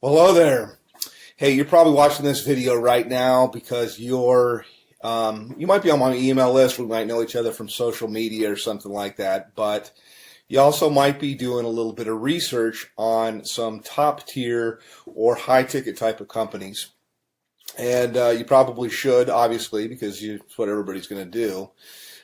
Hello there. Hey, you're probably watching this video right now because you might be on my email list. We might know each other from social media or something like that, but you also might be doing a little bit of research on some top tier or high ticket type of companies. And you probably should, obviously, because it's what everybody's going to do.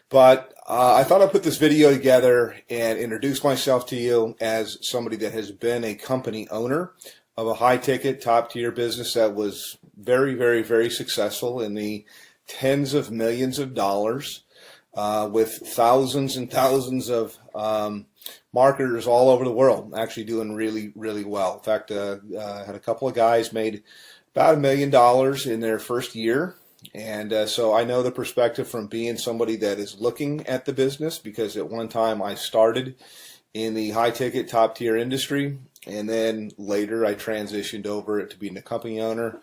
But I thought I'd put this video together and introduce myself to you as somebody that has been a company owner of a high-ticket, top-tier business that was very, very, very successful in the tens of millions of dollars with thousands and thousands of marketers all over the world, actually doing really, really well. In fact, I had a couple of guys made about $1 million in their first year. And so I know the perspective from being somebody that is looking at the business, because at one time I started in the high-ticket, top-tier industry, and then later I transitioned over to being a company owner.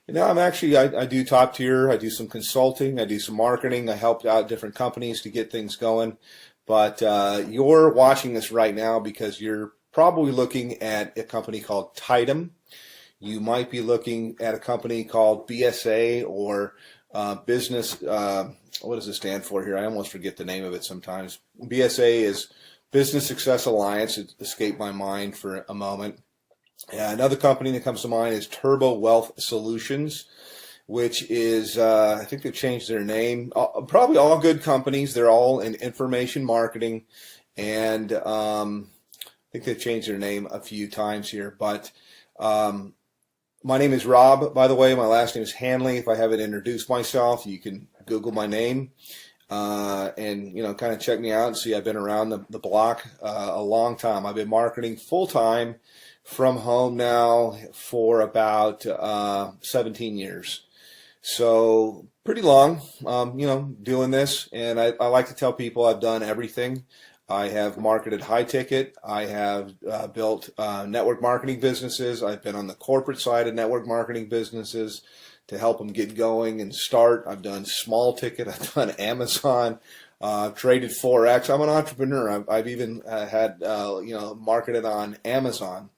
And now I do top-tier, I do some consulting, I do some marketing, I helped out different companies to get things going. But you're watching this right now because you're probably looking at a company called Tidem. You might be looking at a company called BSA or business, what does it stand for here? I almost forget the name of it sometimes. BSA is Business Success Alliance. It escaped my mind for a moment. Another company that comes to mind is Turbo Wealth Solutions, which is, I think they've changed their name. Probably all good companies. They're all in information marketing. And I think they've changed their name a few times here. But my name is Rob, by the way. My last name is Hanley. If I haven't introduced myself, you can Google my name. And kind of check me out and see I've been around the block a long time. I've been marketing full-time from home now for about 17 years. So pretty long, doing this. And I like to tell people I've done everything. I have marketed high ticket. I have built network marketing businesses. I've been on the corporate side of network marketing businesses to help them get going and start. I've done small ticket. I've done Amazon. I've traded Forex. I'm an entrepreneur. I've even had marketed on Amazon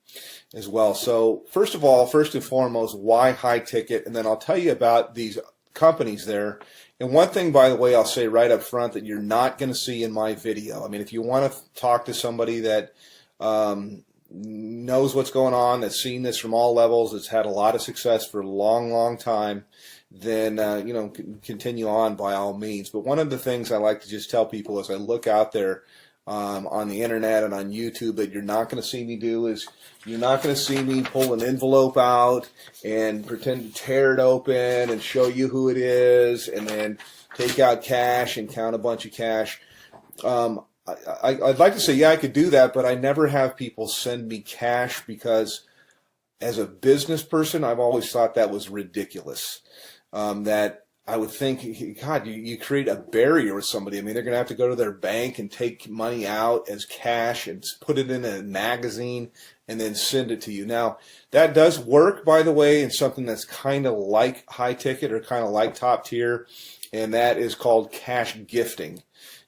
as well. So first and foremost, why high ticket? And then I'll tell you about these companies there. And one thing, by the way, I'll say right up front that you're not going to see in my video. I mean, if you want to talk to somebody that knows what's going on, that's seen this from all levels, that's had a lot of success for a long, long time, then, continue on by all means. But one of the things I like to just tell people as I look out there on the internet and on YouTube that you're not going to see me do is you're not going to see me pull an envelope out and pretend to tear it open and show you who it is and then take out cash and count a bunch of cash. I'd like to say, yeah, I could do that, but I never have people send me cash because as a business person, I've always thought that was ridiculous. That I would think, God, you create a barrier with somebody. I mean, they're going to have to go to their bank and take money out as cash and put it in a magazine and then send it to you. Now, that does work, by the way, in something that's kind of like high ticket or kind of like top tier, and that is called cash gifting.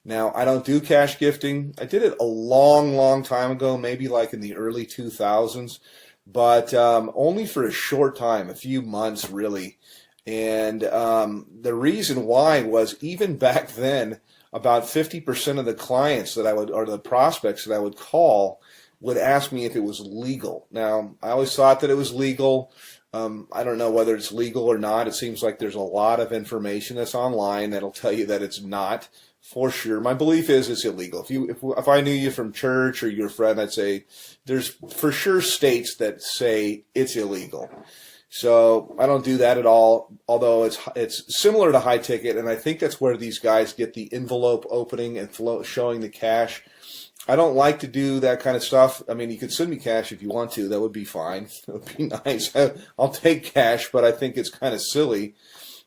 Now, I don't do cash gifting. I did it a long, long time ago, maybe like in the early 2000s, but only for a short time, a few months really. And the reason why was even back then, about 50% of the clients that I would, or the prospects that I would call, would ask me if it was legal. Now, I always thought that it was legal. I don't know whether it's legal or not. It seems like there's a lot of information that's online that'll tell you that it's not for sure. My belief is it's illegal. If I knew you from church or you're a friend, I'd say there's for sure states that say it's illegal. So I don't do that at all, although it's similar to high ticket, and I think that's where these guys get the envelope opening and showing the cash. I don't like to do that kind of stuff. I mean, you could send me cash if you want to. That would be fine. It would be nice. I'll take cash, but I think it's kind of silly.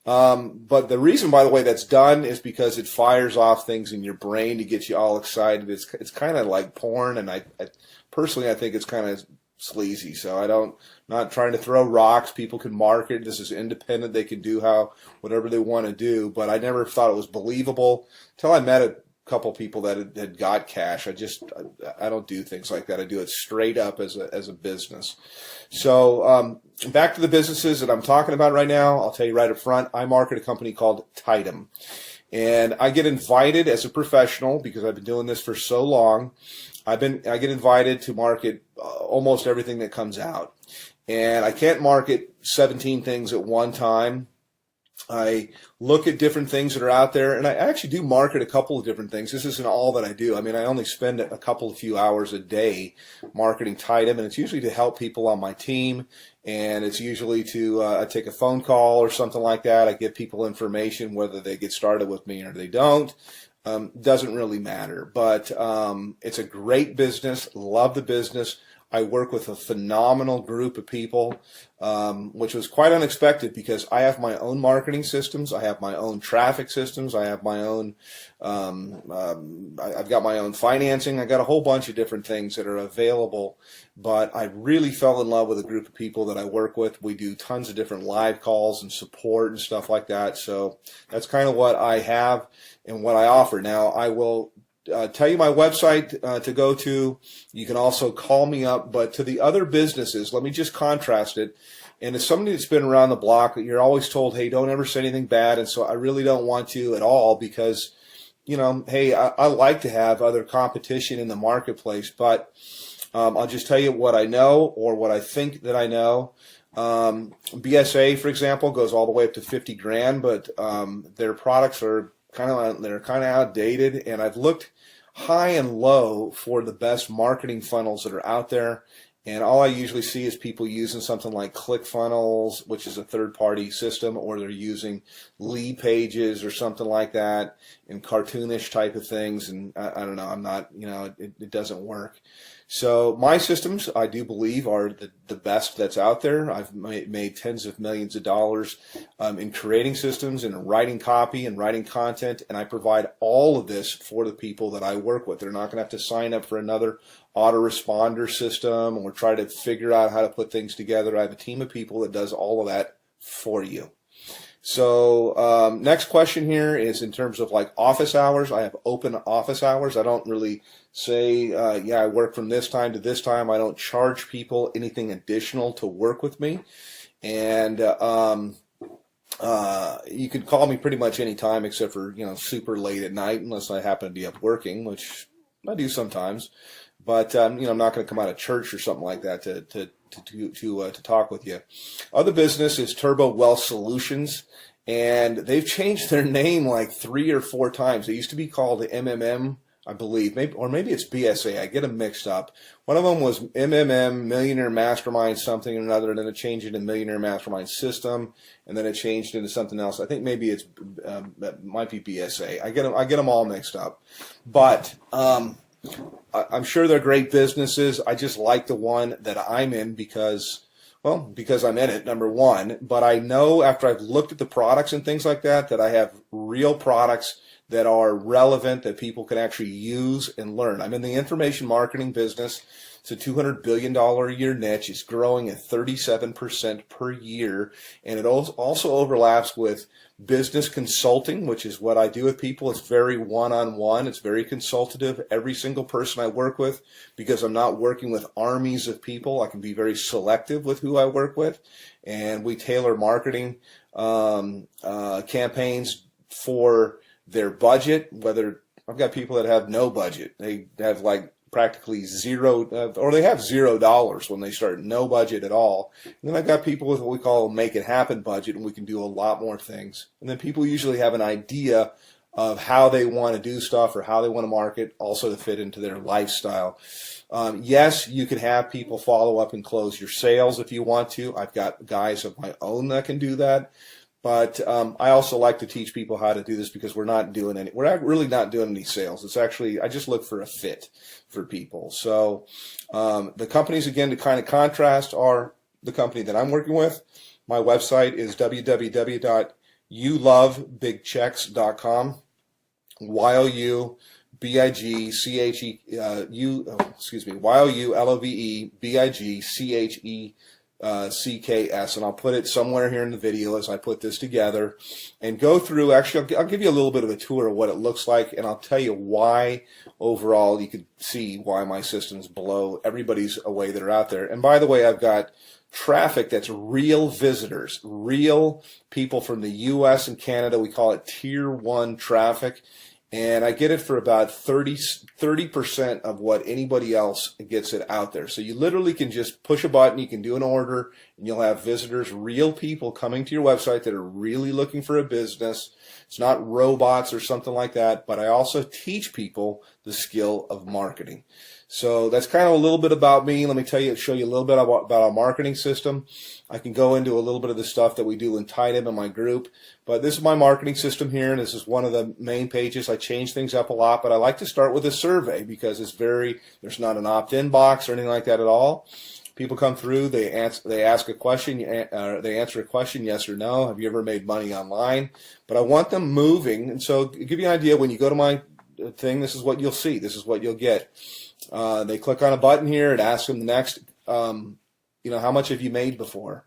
But the reason, by the way, that's done is because it fires off things in your brain to get you all excited. It's kind of like porn, and I personally, I think it's kind of sleazy. So not trying to throw rocks. People can market. This is independent. They can do whatever they want to do. But I never thought it was believable until I met a couple people that had got cash. I don't do things like that. I do it straight up as a business. So back to the businesses that I'm talking about right now. I'll tell you right up front, I market a company called Tidom. And I get invited as a professional, because I've been doing this for so long. I get invited to market almost everything that comes out. And I can't market 17 things at one time. I look at different things that are out there, and I actually do market a couple of different things. This isn't all that I do. I mean, I only spend a few hours a day marketing Tidem, and it's usually to help people on my team, and it's usually to I take a phone call or something like that. I give people information, whether they get started with me or they don't. Doesn't really matter, but it's a great business. Love the business. I work with a phenomenal group of people, which was quite unexpected, because I have my own marketing systems. I have my own traffic systems. I have my own, I've got my own financing. I got a whole bunch of different things that are available, but I really fell in love with a group of people that I work with. We do tons of different live calls and support and stuff like that. So that's kind of what I have and what I offer. Now, I will tell you my website to go to. You can also call me up. But to the other businesses, let me just contrast it. And as somebody that's been around the block, you're always told, hey, don't ever say anything bad. And so I really don't want to at all, because, you know, hey, I like to have other competition in the marketplace. But I'll just tell you what I know, or what I think that I know. BSA, for example, goes all the way up to 50 grand, but their products are kind of outdated, and I've looked high and low for the best marketing funnels that are out there, and all I usually see is people using something like ClickFunnels, which is a third-party system, or they're using Lead Pages or something like that, and cartoonish type of things, and I don't know, I'm not, you know, it doesn't work. So my systems, I do believe, are the best that's out there. I've made tens of millions of dollars in creating systems and writing copy and writing content, and I provide all of this for the people that I work with. They're not going to have to sign up for another autoresponder system or try to figure out how to put things together. I have a team of people that does all of that for you. So next question here is in terms of like office hours. I have open office hours. I don't really say, yeah, I work from this time to this time. I don't charge people anything additional to work with me. And you can call me pretty much any time except for, you know, super late at night, unless I happen to be up working, which I do sometimes. But, you know, I'm not going to come out of church or something like that to talk with you. Other business is Turbo Wealth Solutions, and they've changed their name like 3 or 4 times. They used to be called MMM, I believe, maybe it's BSA. I get them mixed up. One of them was MMM, Millionaire Mastermind something or another, and then it changed into Millionaire Mastermind System, and then it changed into something else. I think maybe it might be BSA. I get them all mixed up, but I'm sure they're great businesses. I just like the one that I'm in because I'm in it, number one. But I know after I've looked at the products and things like that, that I have real products that are relevant, that people can actually use and learn. I'm in the information marketing business. It's a $200 billion a year niche. It's growing at 37% per year. And it also overlaps with business consulting, which is what I do with people. It's very one-on-one. It's very consultative. Every single person I work with, because I'm not working with armies of people, I can be very selective with who I work with. And we tailor marketing campaigns for their budget. Whether I've got people that have no budget. They have like practically zero, or they have $0 when they start, no budget at all. And then I've got people with what we call a make it happen budget, and we can do a lot more things. And then people usually have an idea of how they want to do stuff or how they want to market, also to fit into their lifestyle. Yes, you can have people follow up and close your sales if you want to. I've got guys of my own that can do that. But I also like to teach people how to do this, because we're not really not doing any sales. It's actually, I just look for a fit for people. So the companies, again, to kind of contrast, are the company that I'm working with. My website is www.youlovebigchecks.com. YOULOVEBIGCHECKS.com. CKS, and I'll put it somewhere here in the video as I put this together and go through. Actually, I'll give you a little bit of a tour of what it looks like, and I'll tell you why overall you could see why my systems blow everybody's away that are out there. And by the way, I've got traffic that's real visitors, real people from the US and Canada. We call it tier 1 traffic. And I get it for about 30% of what anybody else gets it out there. So you literally can just push a button, you can do an order, and you'll have visitors, real people coming to your website that are really looking for a business. It's not robots or something like that, but I also teach people the skill of marketing. So that's kind of a little bit about me. Let me show you a little bit about our marketing system. I can go into a little bit of the stuff that we do in Tidem in my group, but this is my marketing system here, and this is one of the main pages. I change things up a lot, but I like to start with a survey because there's not an opt-in box or anything like that at all. People come through, they ask a question, they answer a question, yes or no. Have you ever made money online? But I want them moving, and so to give you an idea, when you go to my thing, this is what you'll see. This is what you'll get. They click on a button here. It asks them the next, how much have you made before?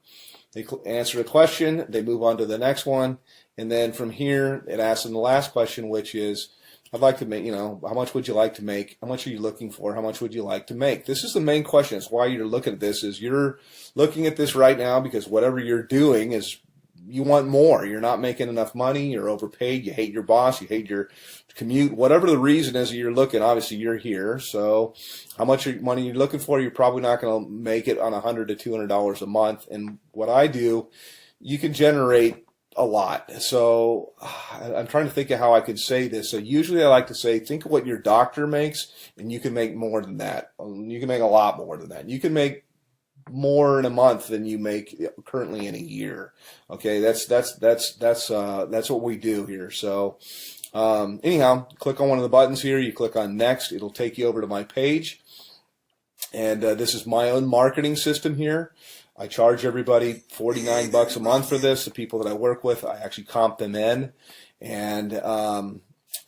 They answer a question. They move on to the next one. And then from here, it asks them the last question, which is, I'd like to make, how much would you like to make? How much are you looking for? How much would you like to make? This is the main question. It's why you're looking at this, is you're looking at this right now because whatever you're doing is you want more. You're not making enough money. You're overpaid. You hate your boss. You hate your commute. Whatever the reason is that you're looking, obviously you're here. So how much money you're looking for, you're probably not going to make it on $100 to $200 a month. And what I do, you can generate a lot. So I'm trying to think of how I could say this. So usually I like to say, think of what your doctor makes, and you can make more than that. You can make a lot more than that. You can make more in a month than you make currently in a year. Okay, that's what we do here. So anyhow, click on one of the buttons here. You click on next. It'll take you over to my page. And this is my own marketing system here. I charge everybody $49 a month for this. The people that I work with, I actually comp them in. And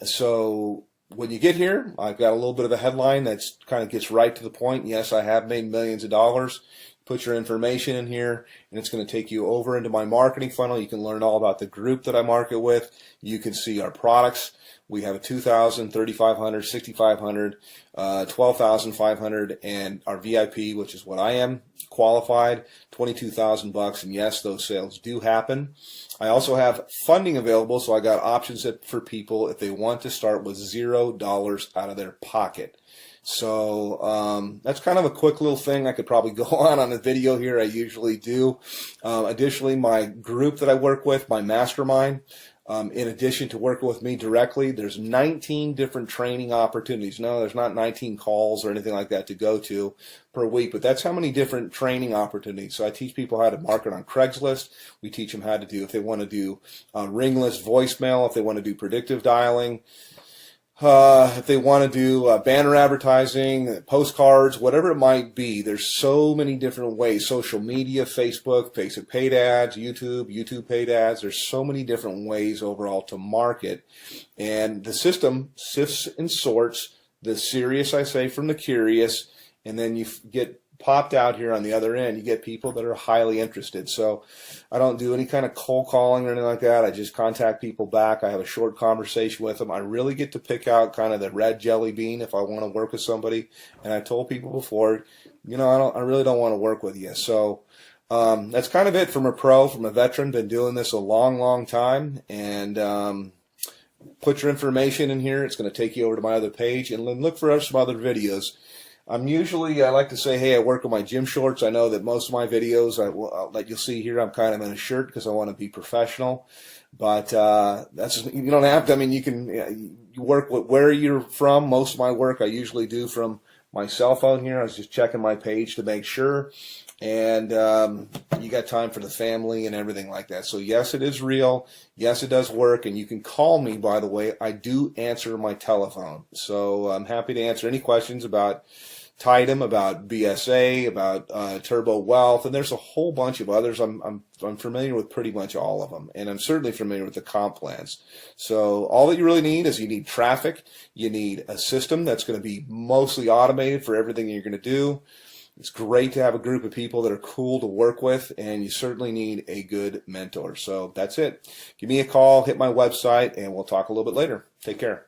so when you get here, I've got a little bit of a headline that's kind of gets right to the point. Yes, I have made millions of dollars. Put your information in here, and it's going to take you over into my marketing funnel. You can learn all about the group that I market with. You can see our products. We have a $2,000, $3,500, $6,500, $12,500, and our VIP, which is what I am qualified, $22,000. And yes, those sales do happen. I also have funding available, so I got options for people if they want to start with $0 out of their pocket. So that's kind of a quick little thing. I could probably go on a video here. I usually do. Additionally, my group that I work with, my mastermind, in addition to working with me directly, there's 19 different training opportunities. No, there's not 19 calls or anything like that to go to per week, but that's how many different training opportunities. So I teach people how to market on Craigslist. We teach them how to do, if they want to do ringless voicemail, if they want to do predictive dialing, if they want to do banner advertising, postcards, whatever it might be. There's so many different ways. Social media, Facebook paid ads, YouTube paid ads. There's so many different ways overall to market. And the system sifts and sorts the serious, I say, from the curious, and then you get popped out here on the other end. You get people that are highly interested. So I don't do any kind of cold calling or anything like that. I just contact people back. I have a short conversation with them. I really get to pick out kind of the red jelly bean if I want to work with somebody. And I told people before, I really don't want to work with you. So that's kind of it from a veteran. Been doing this a long, long time. And put your information in here. It's going to take you over to my other page, and then look for some other videos. I like to say, hey, I work with my gym shorts. I know that most of my videos that you'll see here, I'm kind of in a shirt because I want to be professional. But that's just, you don't have to. I mean, you work with where you're from. Most of my work I usually do from my cell phone here. I was just checking my page to make sure. And you got time for the family and everything like that. So yes, it is real. Yes, it does work. And you can call me, by the way. I do answer my telephone. So I'm happy to answer any questions about Tidem, about BSA, about Turbo Wealth, and there's a whole bunch of others. I'm familiar with pretty much all of them, and I'm certainly familiar with the comp plans. So all that you really need is you need traffic. You need a system that's going to be mostly automated for everything you're going to do. It's great to have a group of people that are cool to work with, and you certainly need a good mentor. So that's it. Give me a call, hit my website, and we'll talk a little bit later. Take care.